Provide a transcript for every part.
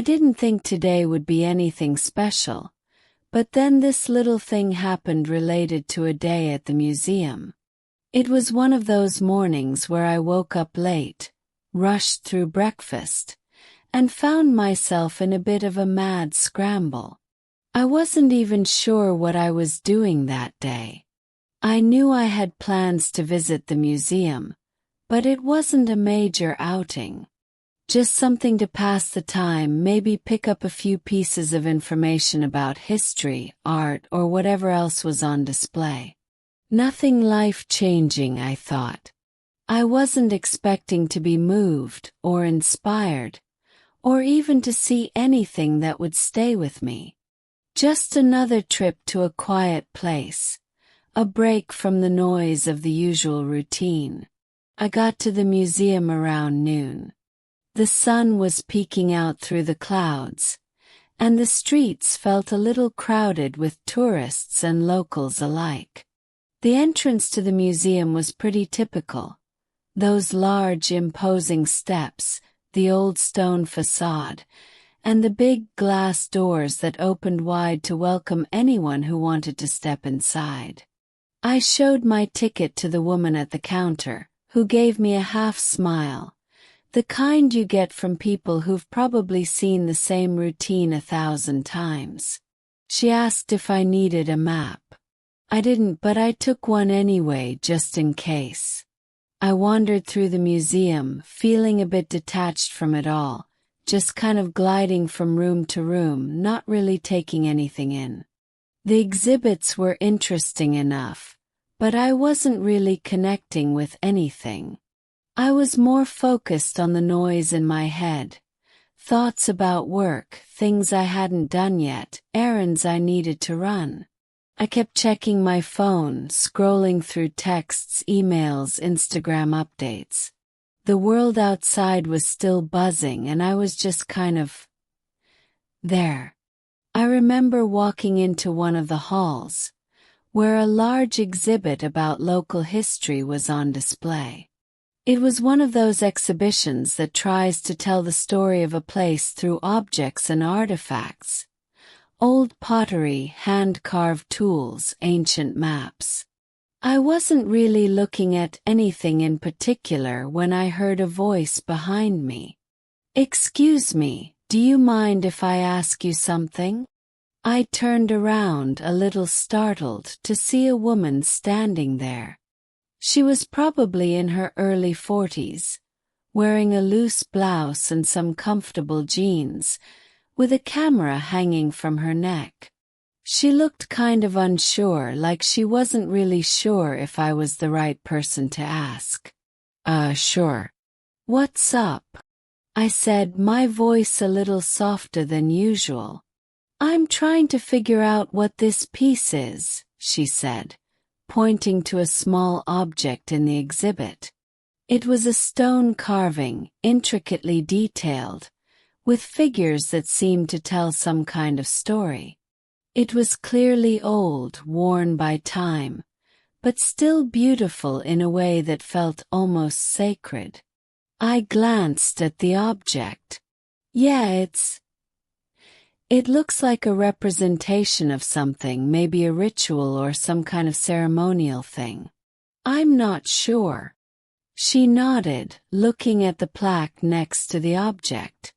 I didn't think today would be anything special, but then this little thing happened related to a day at the museum. It was one of those mornings where I woke up late, rushed through breakfast, and found myself in a bit of a mad scramble. I wasn't even sure what I was doing that day. I knew I had plans to visit the museum, but it wasn't a major outing. Just something to pass the time, maybe pick up a few pieces of information about history, art, or whatever else was on display. Nothing life-changing, I thought. I wasn't expecting to be moved, or inspired, or even to see anything that would stay with me. Just another trip to a quiet place, a break from the noise of the usual routine. I got to the museum around noon. The sun was peeking out through the clouds, and the streets felt a little crowded with tourists and locals alike. The entrance to the museum was pretty typical. Those large, imposing steps, the old stone facade, and the big glass doors that opened wide to welcome anyone who wanted to step inside. I showed my ticket to the woman at the counter, who gave me a half-smile, the kind you get from people who've probably seen the same routine 1,000 times. She asked if I needed a map. I didn't, but I took one anyway, just in case. I wandered through the museum, feeling a bit detached from it all, just kind of gliding from room to room, not really taking anything in. The exhibits were interesting enough, but I wasn't really connecting with anything. I was more focused on the noise in my head, thoughts about work, things I hadn't done yet, errands I needed to run. I kept checking my phone, scrolling through texts, emails, Instagram updates. The world outside was still buzzing and I was just kind of there. I remember walking into one of the halls, where a large exhibit about local history was on display. It was one of those exhibitions that tries to tell the story of a place through objects and artifacts. Old pottery, hand-carved tools, ancient maps. I wasn't really looking at anything in particular when I heard a voice behind me. "Excuse me, do you mind if I ask you something?" I turned around, a little startled, to see a woman standing there. She was probably in her early 40s, wearing a loose blouse and some comfortable jeans, with a camera hanging from her neck. She looked kind of unsure, like she wasn't really sure if I was the right person to ask. Sure. "What's up?" I said, my voice a little softer than usual. "I'm trying to figure out what this piece is," she said, pointing to a small object in the exhibit. It was a stone carving, intricately detailed, with figures that seemed to tell some kind of story. It was clearly old, worn by time, but still beautiful in a way that felt almost sacred. I glanced at the object. "Yeah, it looks like a representation of something, maybe a ritual or some kind of ceremonial thing. I'm not sure." She nodded, looking at the plaque next to the object.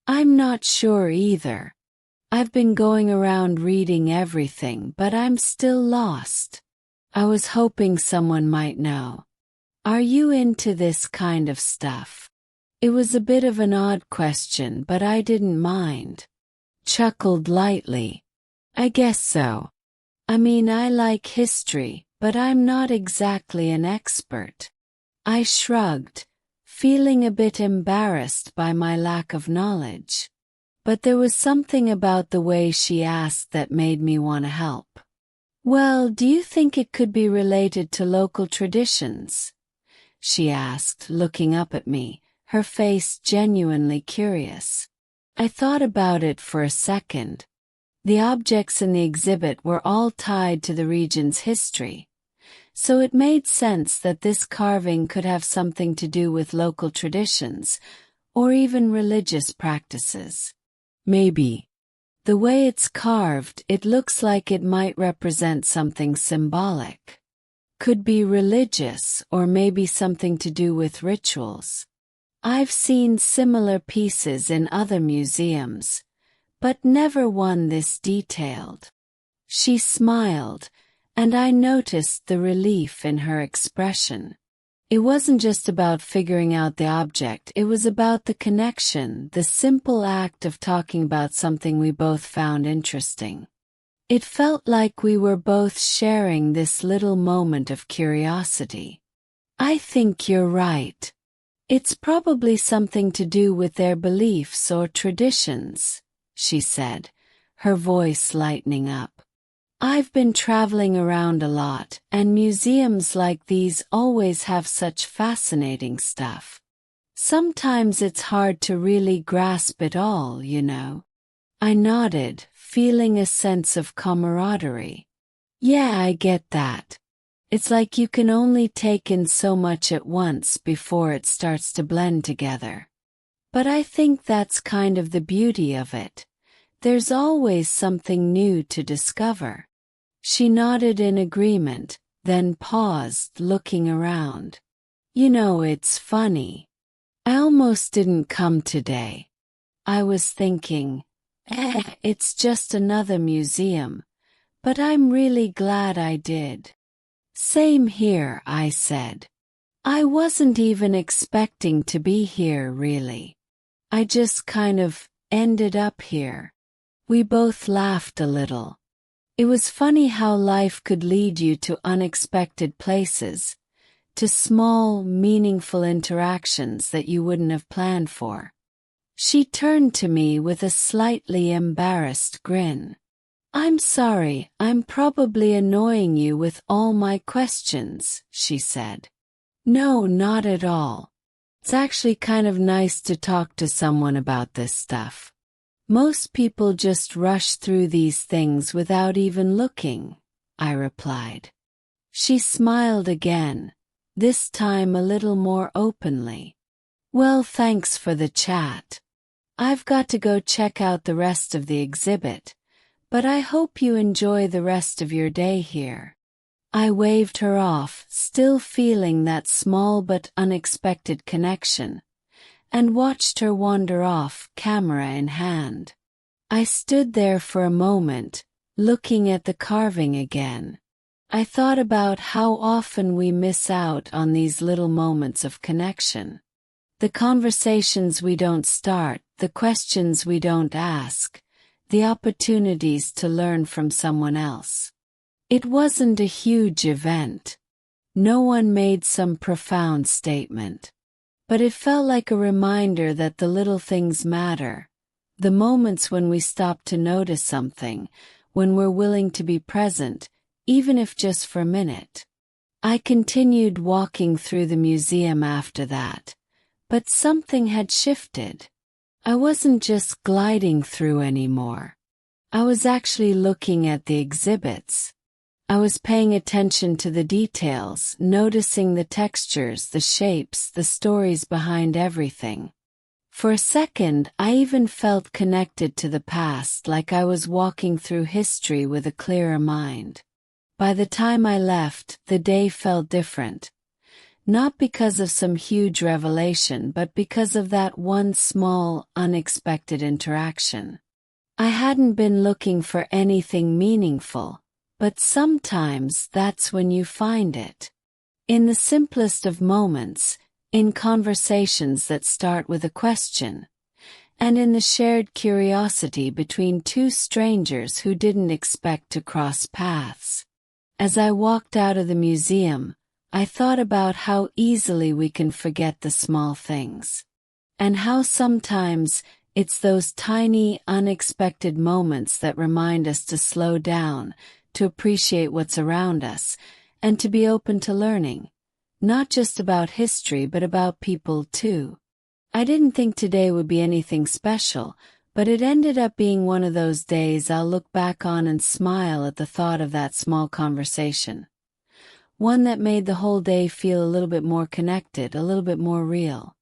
"I'm not sure either. I've been going around reading everything, but I'm still lost. I was hoping someone might know. Are you into this kind of stuff?" It was a bit of an odd question, but I didn't mind. Chuckled lightly. "I guess so. I mean, I like history, but I'm not exactly an expert." I shrugged, feeling a bit embarrassed by my lack of knowledge. But there was something about the way she asked that made me want to help. "Well, do you think it could be related to local traditions?" she asked, looking up at me, her face genuinely curious. I thought about it for a second. The objects in the exhibit were all tied to the region's history, so it made sense that this carving could have something to do with local traditions, or even religious practices. Maybe. The way it's carved, it looks like it might represent something symbolic. Could be religious or maybe something to do with rituals. I've seen similar pieces in other museums, but never one this detailed. She smiled, and I noticed the relief in her expression. It wasn't just about figuring out the object, it was about the connection, the simple act of talking about something we both found interesting. It felt like we were both sharing this little moment of curiosity. I think you're right. It's probably something to do with their beliefs or traditions, she said, her voice lightening up. I've been traveling around a lot, and museums like these always have such fascinating stuff. Sometimes it's hard to really grasp it all, you know. I nodded, feeling a sense of camaraderie. Yeah, I get that. It's like you can only take in so much at once before it starts to blend together. But I think that's kind of the beauty of it. There's always something new to discover. She nodded in agreement, then paused, looking around. You know, it's funny. I almost didn't come today. I was thinking, it's just another museum, but I'm really glad I did. Same here, I said. I wasn't even expecting to be here, really. I just kind of ended up here. We both laughed a little. It was funny how life could lead you to unexpected places, to small, meaningful interactions that you wouldn't have planned for. She turned to me with a slightly embarrassed grin. I'm sorry, I'm probably annoying you with all my questions, she said. No, not at all. It's actually kind of nice to talk to someone about this stuff. Most people just rush through these things without even looking, I replied. She smiled again, this time a little more openly. Well, thanks for the chat. I've got to go check out the rest of the exhibit, but I hope you enjoy the rest of your day here. I waved her off, still feeling that small but unexpected connection, and watched her wander off, camera in hand. I stood there for a moment, looking at the carving again. I thought about how often we miss out on these little moments of connection. The conversations we don't start, the questions we don't ask, the opportunities to learn from someone else. It wasn't a huge event. No one made some profound statement. But it felt like a reminder that the little things matter, the moments when we stop to notice something, when we're willing to be present, even if just for a minute. I continued walking through the museum after that, but something had shifted. I wasn't just gliding through anymore. I was actually looking at the exhibits. I was paying attention to the details, noticing the textures, the shapes, the stories behind everything. For a second, I even felt connected to the past, like I was walking through history with a clearer mind. By the time I left, the day felt different. Not because of some huge revelation, but because of that one small, unexpected interaction. I hadn't been looking for anything meaningful. But sometimes that's when you find it. In the simplest of moments, in conversations that start with a question, and in the shared curiosity between two strangers who didn't expect to cross paths. As I walked out of the museum, I thought about how easily we can forget the small things. And how sometimes it's those tiny, unexpected moments that remind us to slow down, to appreciate what's around us, and to be open to learning, not just about history but about people too. I didn't think today would be anything special, but it ended up being one of those days I'll look back on and smile at the thought of that small conversation. One that made the whole day feel a little bit more connected, a little bit more real.